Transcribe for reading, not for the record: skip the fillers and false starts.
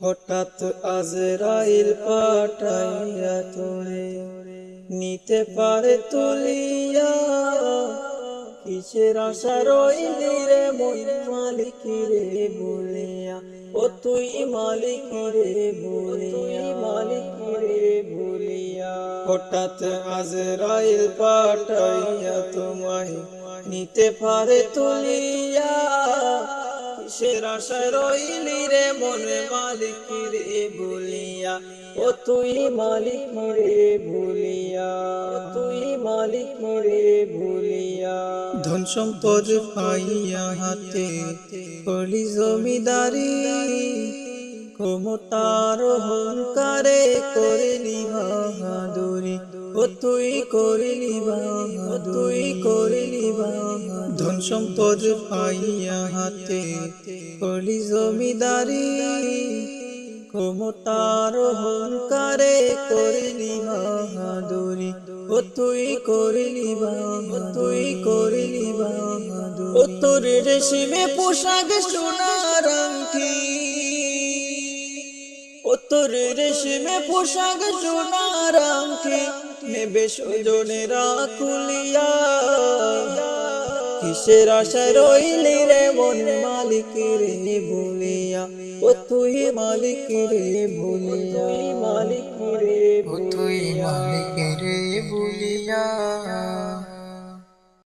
হঠাৎ আজরাইল পাঠাইয়া তোরে নিতে পারে তুলিয়া। কিসের আশা রইলি রে মন মালিক রে বলিয়া, ও তুই মালিক রে বলিয়া, মালিক রে বলিয়া। হঠাৎ আজরাইল পাঠাইয়া তোমায় নিতে পারে তুলিয়া। কিসের আশা রইলি রে মন মালিক রে বলিয়া, ও তুই মালিক রে বলিয়া, তুই মালিক রে বলিয়া। ধন সম্পদ পাইয়া হাতে করলি জমিদারি, ক্ষমতার অহংকারে করলি বাহাদুরি, ও তুই করলি বাহাদুরি, তুই করলি বাহাদুরি। ধন সম্পদ পাইয়া হাতে করলি জমিদারি, ক্ষমতার অহংকারে করলি বাহাদুরি, ও তুই করলি বাহাদুরি, তুই করলি বাহাদুরি। ও তোর রেশমে পোশাক সোনার আংটি, ও তোর রেশমে পোশাক সোনার আংটি নেবে স্বজনেরা খুলিয়া। কিসের আশায় রইলি রে মন মালিক রে বলিয়া, ও তুই মালিক রে বলিয়া, মালিক রে, ও তুই মালিক রে বলিয়া।